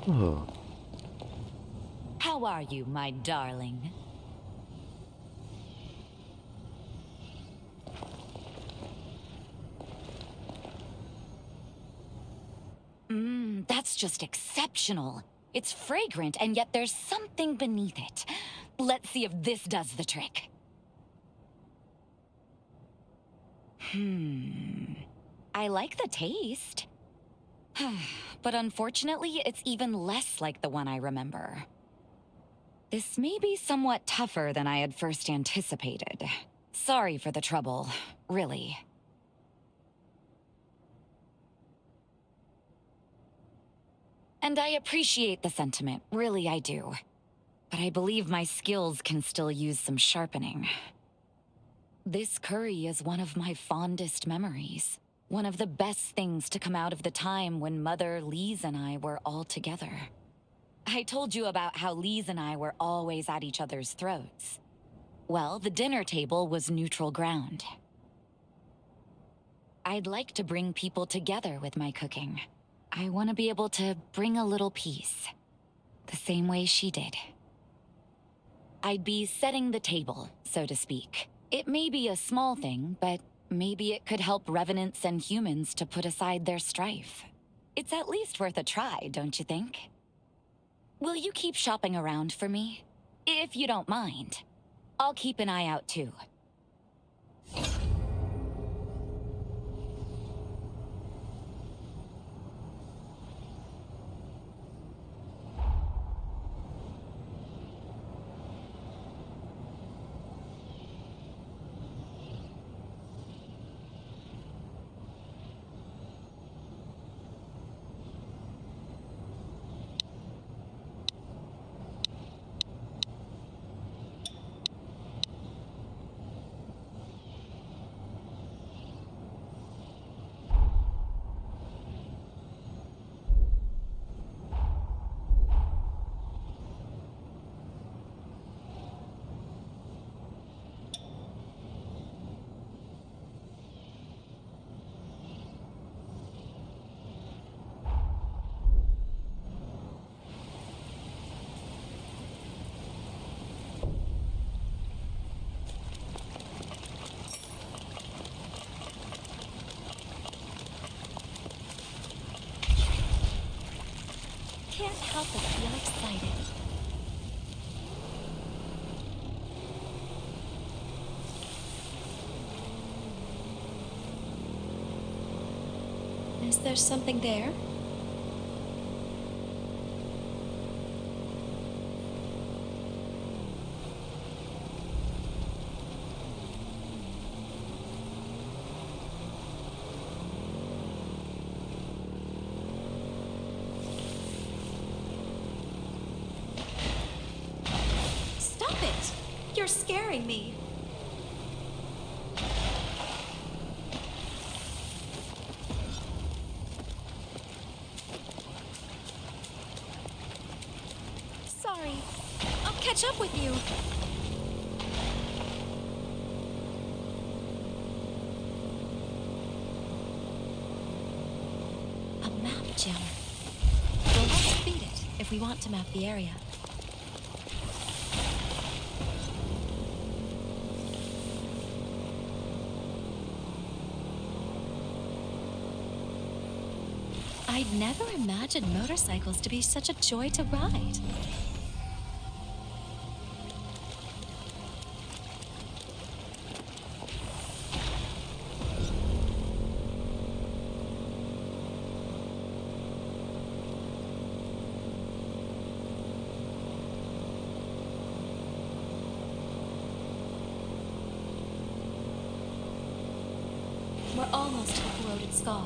Oh, How are you, my darling? That's just exceptional. It's fragrant, and yet there's something beneath it. Let's see if this does the trick. I like the taste. But unfortunately, it's even less like the one I remember. This may be somewhat tougher than I had first anticipated. Sorry for the trouble, really. And I appreciate the sentiment, really I do. But I believe my skills can still use some sharpening. This curry is one of my fondest memories. One of the best things to come out of the time when Mother, Lise, and I were all together. I told you about how Lise and I were always at each other's throats. Well, the dinner table was neutral ground. I'd like to bring people together with my cooking. I want to be able to bring a little peace, the same way she did. I'd be setting the table, so to speak. It may be a small thing, but maybe it could help revenants and humans to put aside their strife. It's at least worth a try, don't you think? Will you keep shopping around for me? If you don't mind. I'll keep an eye out too. Can't help but feel excited. Is there something there? Stop it! You're scaring me. Sorry. I'll catch up with you. A map gem. We'll have to feed it if we want to map the area. I'd never imagined motorcycles to be such a joy to ride. We're almost to the corroded scar.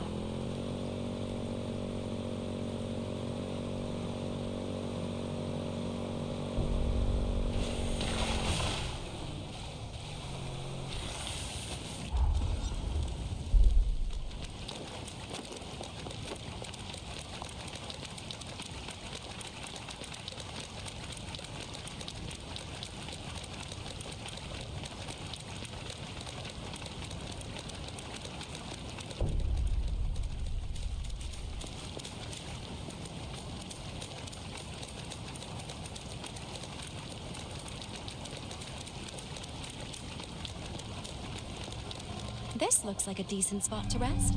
This looks like a decent spot to rest.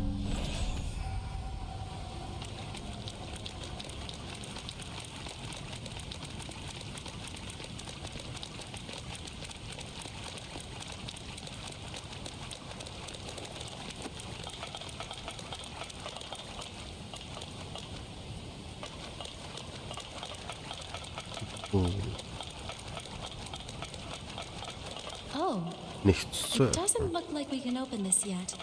Oh, Nichts zu it doesn't look like we can open this yet.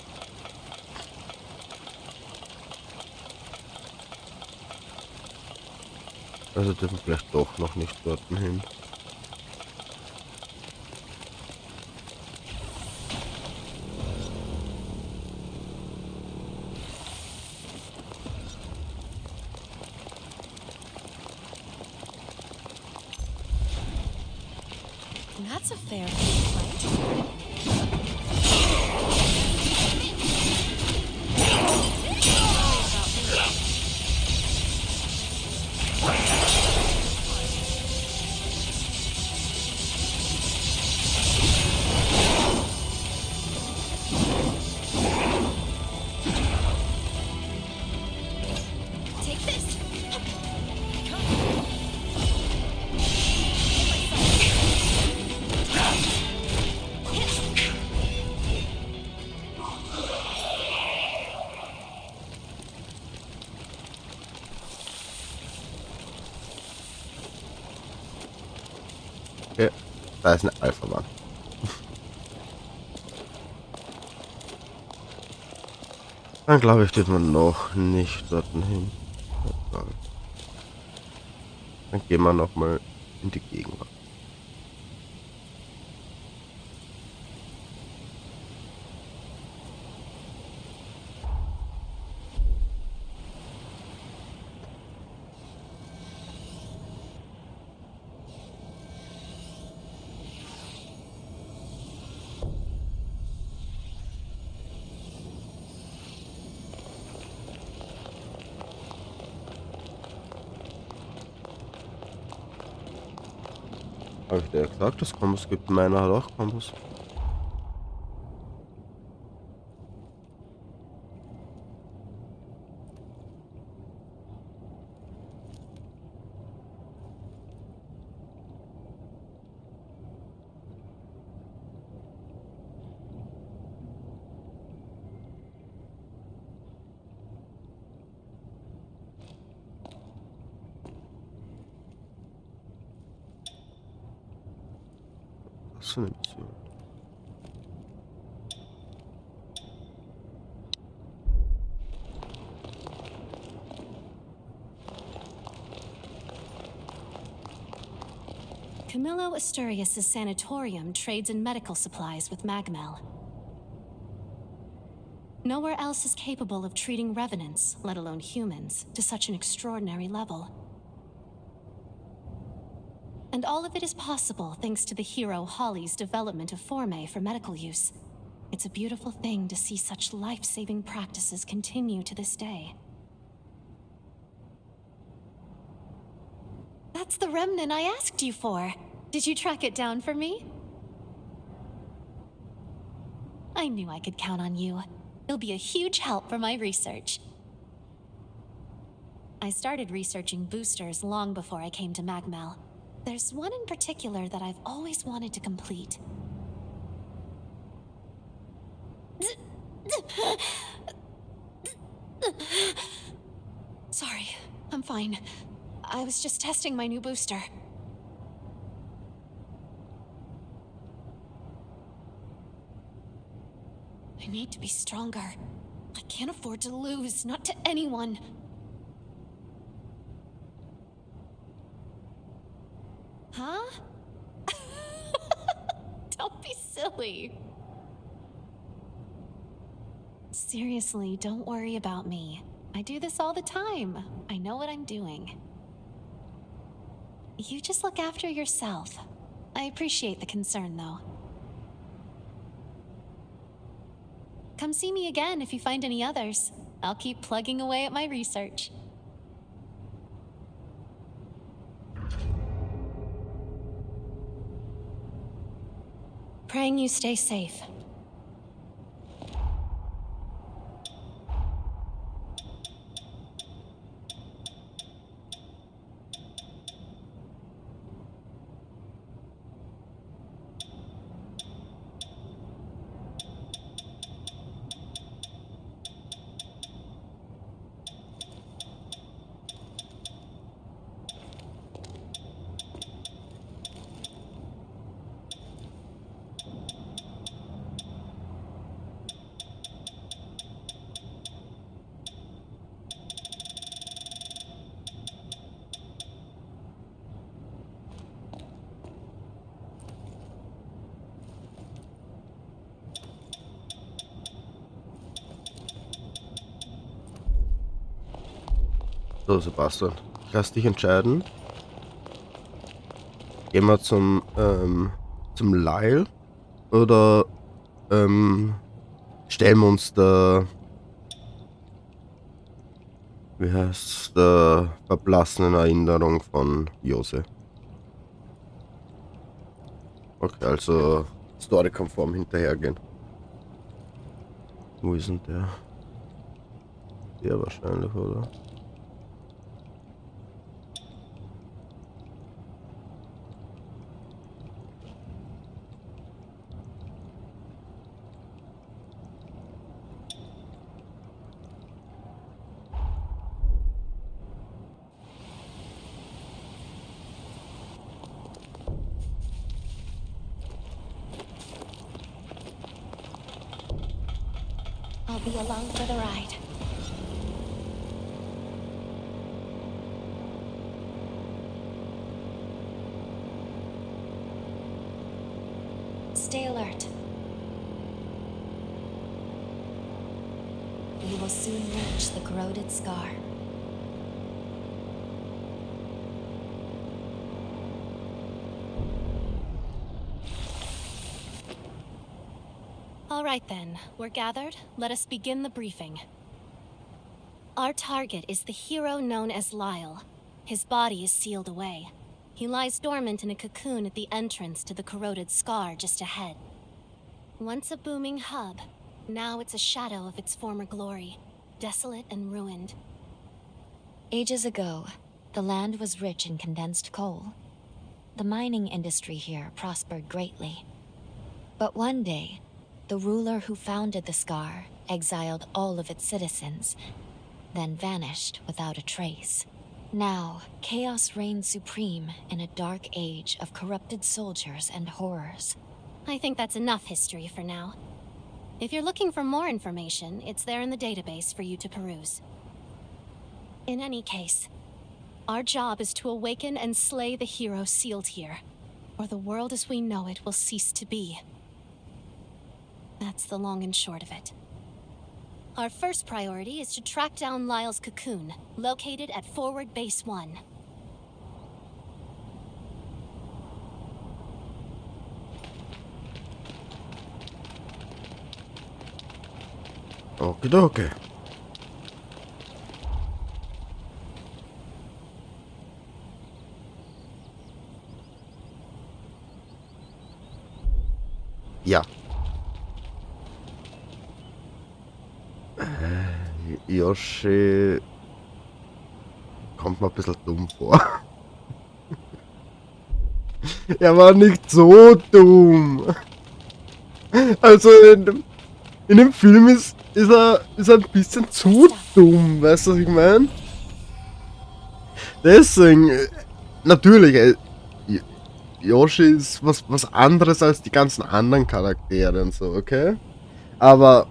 Also dürfen vielleicht doch noch nicht dort hin. That's a fair fight. Take this. Okay, da ist eine Alpha-Bahn. Dann glaube ich, dürfen wir noch nicht dort hin. Dann gehen wir noch mal in die Gegenwart. Habe ich dir ja gesagt, dass es Kombos gibt? Meiner hat auch Kombos. Was für eine Mission? Camillo Asturias' sanatorium trades in medical supplies with Magmel. Nowhere else is capable of treating revenants, let alone humans, to such an extraordinary level. And all of it is possible thanks to the hero Holly's development of Forme for medical use. It's a beautiful thing to see such life-saving practices continue to this day. That's the remnant I asked you for. Did you track it down for me? I knew I could count on you. It'll be a huge help for my research. I started researching boosters long before I came to Magmel. There's one in particular that I've always wanted to complete. Sorry, I'm fine. I was just testing my new booster. I need to be stronger. I can't afford to lose, not to anyone. Huh? Don't be silly. Seriously, don't worry about me. I do this all the time. I know what I'm doing. You just look after yourself. I appreciate the concern, though. Come see me again if you find any others. I'll keep plugging away at my research. Praying you stay safe. So, Sebastian, lass dich entscheiden. Gehen wir zum Lyle oder stellen wir uns der, wie heißt der verblassenen Erinnerung von Jose. Okay, also storykonform hinterhergehen. Wo ist denn der? Der wahrscheinlich, oder? I'll be along for the ride. Stay alert. We will soon reach the corroded scar. All right then, we're gathered. Let us begin the briefing. Our target is the hero known as Lyle. His body is sealed away. He lies dormant in a cocoon at the entrance to the corroded scar just ahead. Once a booming hub, now it's a shadow of its former glory, desolate and ruined. Ages ago, the land was rich in condensed coal. The mining industry here prospered greatly. But one day, the ruler who founded the scar exiled all of its citizens, then vanished without a trace. Now, chaos reigns supreme in a dark age of corrupted soldiers and horrors. I think that's enough history for now. If you're looking for more information, it's there in the database for you to peruse. In any case, our job is to awaken and slay the hero sealed here, or the world as we know it will cease to be. That's the long and short of it. Our first priority is to track down Lyle's cocoon, located at Forward Base 1. Okidoki. Ja. Yoshi kommt mir ein bisschen dumm vor. Er war nicht so dumm. Also in dem Film ist er ein bisschen zu dumm, weißt du, was ich meine? Deswegen, natürlich, Yoshi ist was anderes als die ganzen anderen Charaktere und so, okay? Aber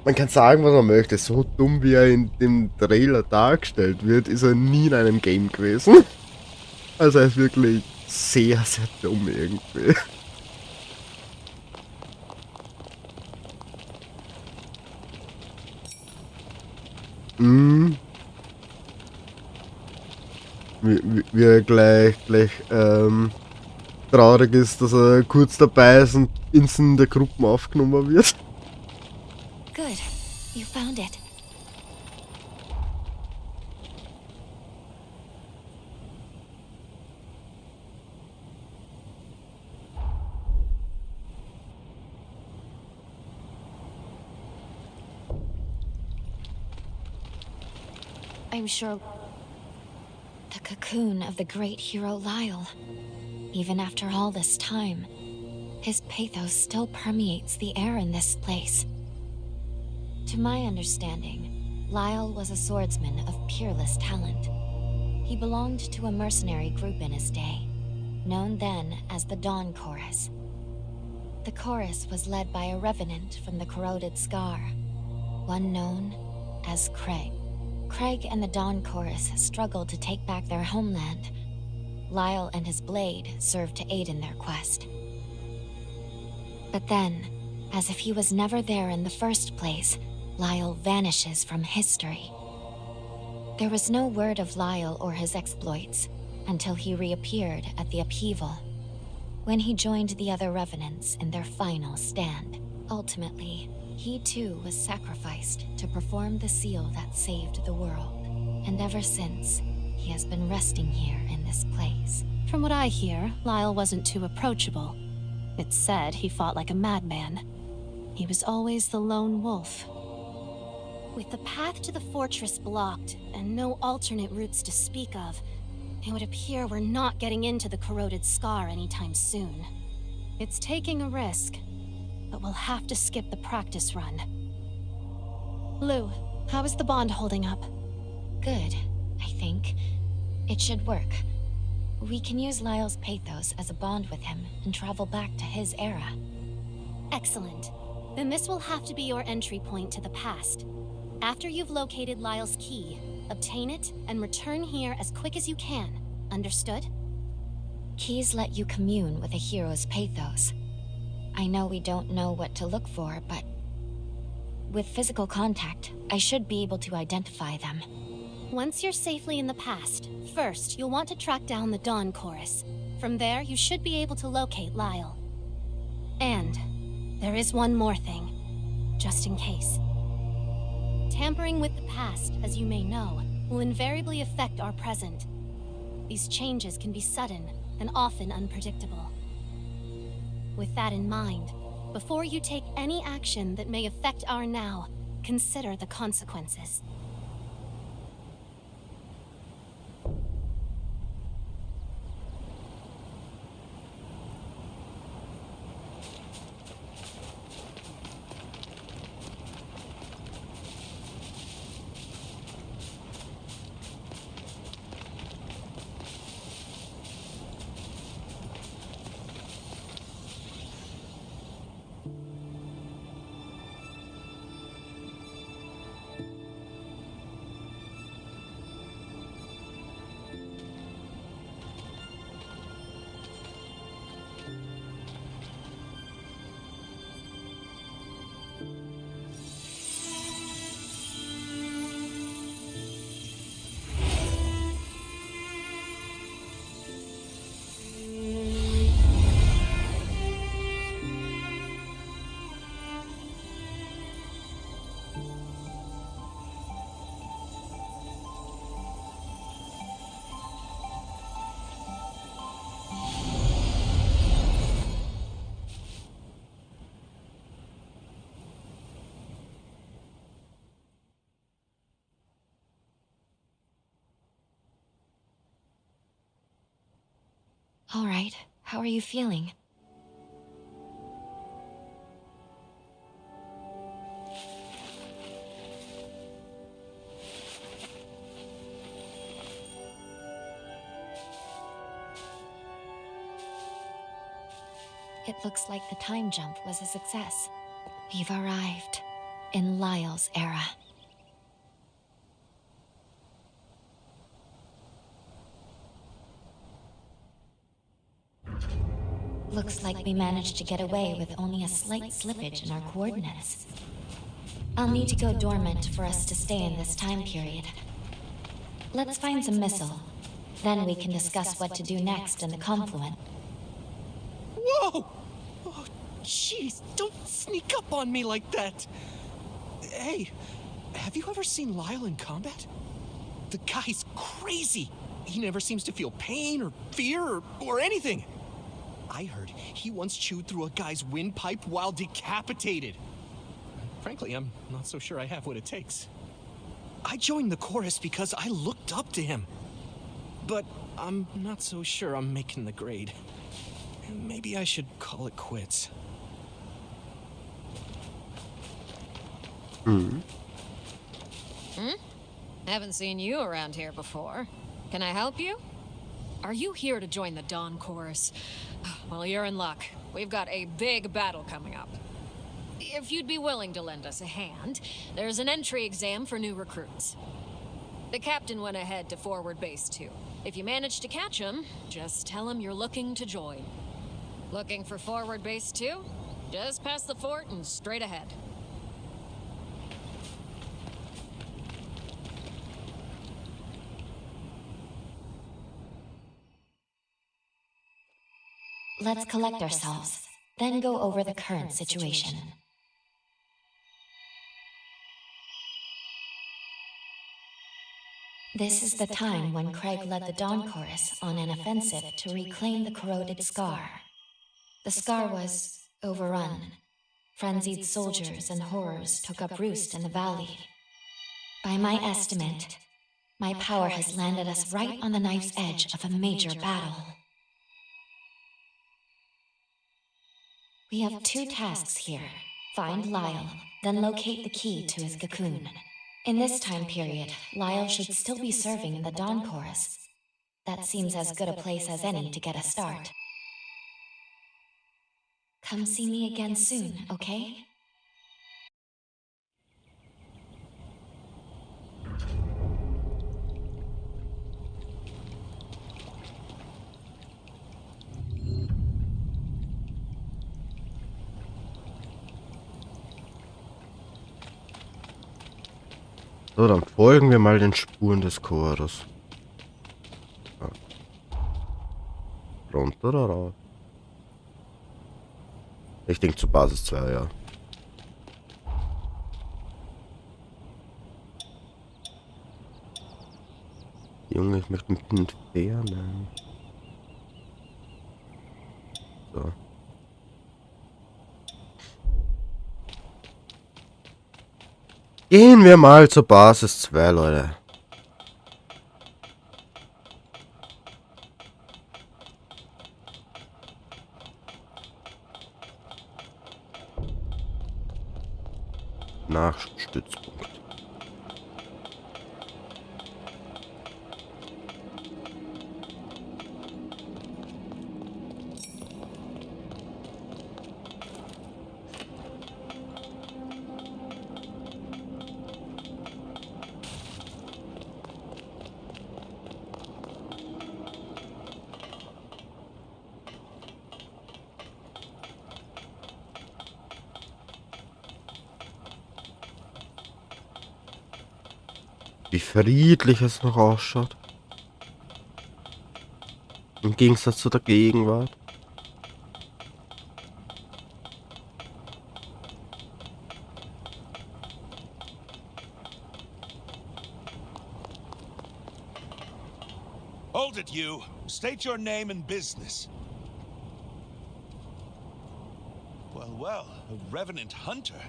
man kann sagen, was man möchte. So dumm, wie er in dem Trailer dargestellt wird, ist er nie in einem Game gewesen. Also er ist wirklich sehr, sehr dumm irgendwie. Wie er gleich traurig ist, dass er kurz dabei ist und in der Gruppe aufgenommen wird. Good. You found it. I'm sure the cocoon of the great hero Lyle. Even after all this time, his pathos still permeates the air in this place. To my understanding, Lyle was a swordsman of peerless talent. He belonged to a mercenary group in his day, known then as the Dawn Chorus. The chorus was led by a revenant from the corroded scar, one known as Craig. Craig and the Dawn Chorus struggled to take back their homeland. Lyle and his blade served to aid in their quest. But then, as if he was never there in the first place, Lyle vanishes from history. There was no word of Lyle or his exploits until he reappeared at the upheaval, when he joined the other revenants in their final stand. Ultimately, he too was sacrificed to perform the seal that saved the world. And ever since, he has been resting here in this place. From what I hear, Lyle wasn't too approachable. It's said he fought like a madman. He was always the lone wolf. With the path to the fortress blocked and no alternate routes to speak of, it would appear we're not getting into the corroded scar anytime soon. It's taking a risk, but we'll have to skip the practice run. Lou, how is the bond holding up? Good, I think. It should work. We can use Lyle's pathos as a bond with him and travel back to his era. Excellent. Then this will have to be your entry point to the past. After you've located Lyle's key, obtain it and return here as quick as you can. Understood? Keys let you commune with a hero's pathos. I know we don't know what to look for, but with physical contact, I should be able to identify them. Once you're safely in the past, first you'll want to track down the Dawn Chorus. From there, you should be able to locate Lyle. And there is one more thing, just in case. Tampering with the past, as you may know, will invariably affect our present. These changes can be sudden and often unpredictable. With that in mind, before you take any action that may affect our now, consider the consequences. All right, how are you feeling? It looks like the time jump was a success. We've arrived in Lyle's era. Looks like we managed to get away with only a slight slippage in our coordinates. I'll need to go dormant for us to stay in this time period. Let's find some missile. Then we can discuss what to do next in the confluent. Whoa! Oh, jeez, don't sneak up on me like that. Hey, have you ever seen Lyle in combat? The guy's crazy. He never seems to feel pain or fear or anything. I heard he once chewed through a guy's windpipe while decapitated. Frankly, I'm not so sure I have what it takes. I joined the chorus because I looked up to him. But I'm not so sure I'm making the grade. Maybe I should call it quits. Haven't seen you around here before. Can I help you? Are you here to join the Dawn Chorus? Well, you're in luck. We've got a big battle coming up. If you'd be willing to lend us a hand, there's an entry exam for new recruits. The captain went ahead to forward base 2. If you manage to catch him, just tell him you're looking to join. Looking for forward base 2? Just past the fort and straight ahead. let's collect ourselves, then go over the current situation. This is the time when Craig led the Dawn Chorus on an offensive to reclaim the corroded Scar. The Scar was overrun. Frenzied soldiers and horrors took up roost in the valley. By my estimate, my power has landed us right on the knife's edge of a major battle. We have 2 tasks here. Find Lyle, then locate the key to his cocoon. In this time period, Lyle should still be serving in the Dawn Chorus. That seems as good a place as any to get a start. Come see me again soon, okay? So, dann folgen wir mal den Spuren des Chores. Ja. Runter oder raus? Ich denke zur Basis 2, ja. Junge, ich möchte mich entfernen. So. Gehen wir mal zur Basis 2, Leute. Nachstützpunkt. Wie friedlich es noch ausschaut. Im Gegensatz zu der Gegenwart. Hold it, you. State your name and business. Well, a revenant hunter.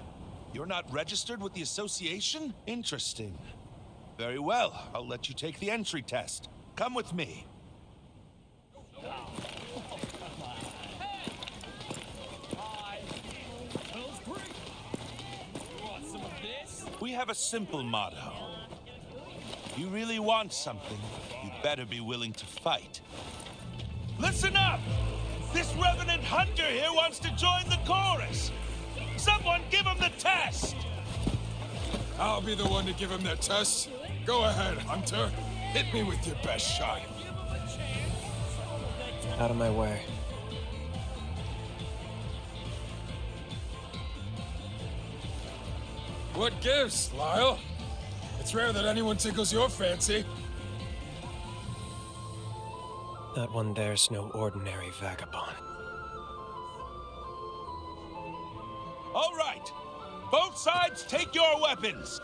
You're not registered with the association? Interesting. Very well, I'll let you take the entry test. Come with me. We have a simple motto. If you really want something, you better be willing to fight. Listen up! This revenant hunter here wants to join the chorus! Someone give him the test! I'll be the one to give him that test. Go ahead, Hunter. Hit me with your best shot. Out of my way. What gives, Lyle? It's rare that anyone tickles your fancy. That one there's no ordinary vagabond. All right! Both sides take your weapons!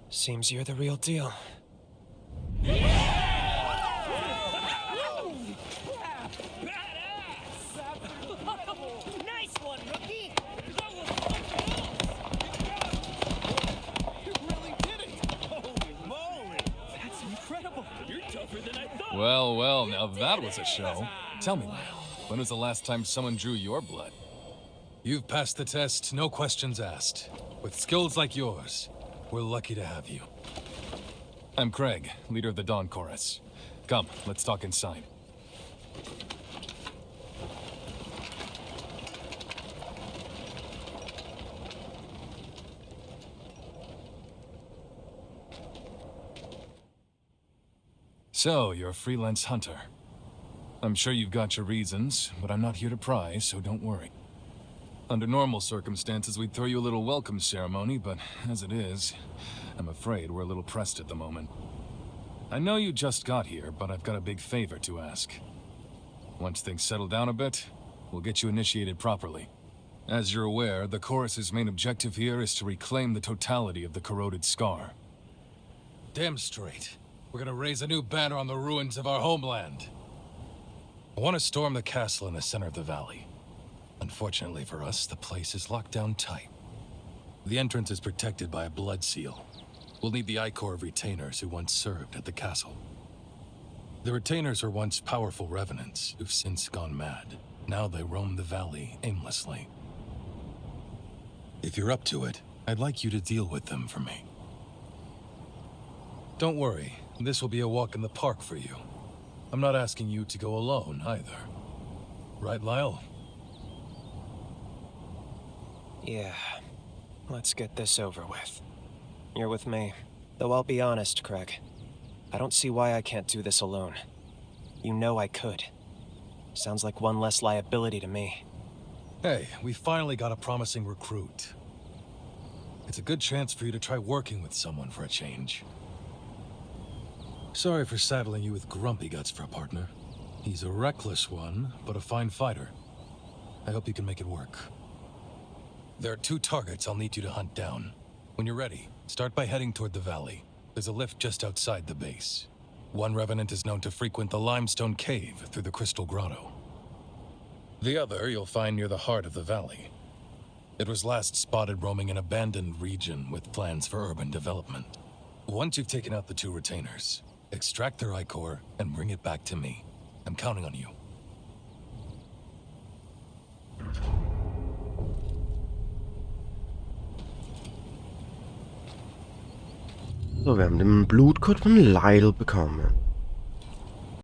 Seems you're the real deal. Well, now that was a show. Tell me, Lyle, when was the last time someone drew your blood? You've passed the test, no questions asked. With skills like yours, we're lucky to have you. I'm Craig, leader of the Dawn Chorus. Come, let's talk inside. So, you're a freelance hunter. I'm sure you've got your reasons, but I'm not here to pry, so don't worry. Under normal circumstances, we'd throw you a little welcome ceremony, but as it is, I'm afraid we're a little pressed at the moment. I know you just got here, but I've got a big favor to ask. Once things settle down a bit, we'll get you initiated properly. As you're aware, the chorus's main objective here is to reclaim the totality of the corroded scar. Damn straight. We're gonna raise a new banner on the ruins of our homeland. I want to storm the castle in the center of the valley. Unfortunately for us, the place is locked down tight. The entrance is protected by a blood seal. We'll need the Ichor of retainers who once served at the castle. The retainers were once powerful revenants who've since gone mad. Now they roam the valley aimlessly. If you're up to it, I'd like you to deal with them for me. Don't worry, this will be a walk in the park for you. I'm not asking you to go alone either. Right, Lyle? Yeah. Let's get this over with. You're with me. Though I'll be honest, Craig. I don't see why I can't do this alone. You know I could. Sounds like one less liability to me. Hey, we finally got a promising recruit. It's a good chance for you to try working with someone for a change. Sorry for saddling you with Grumpy Guts for a partner. He's a reckless one, but a fine fighter. I hope you can make it work. There are 2 targets I'll need you to hunt down. When you're ready, start by heading toward the valley. There's a lift just outside the base. One revenant is known to frequent the limestone cave through the crystal grotto. The other you'll find near the heart of the valley. It was last spotted roaming an abandoned region with plans for urban development. Once you've taken out the 2 retainers, extract their Ichor and bring it back to me. I'm counting on you. So, wir haben den Blutcode von Lyle bekommen.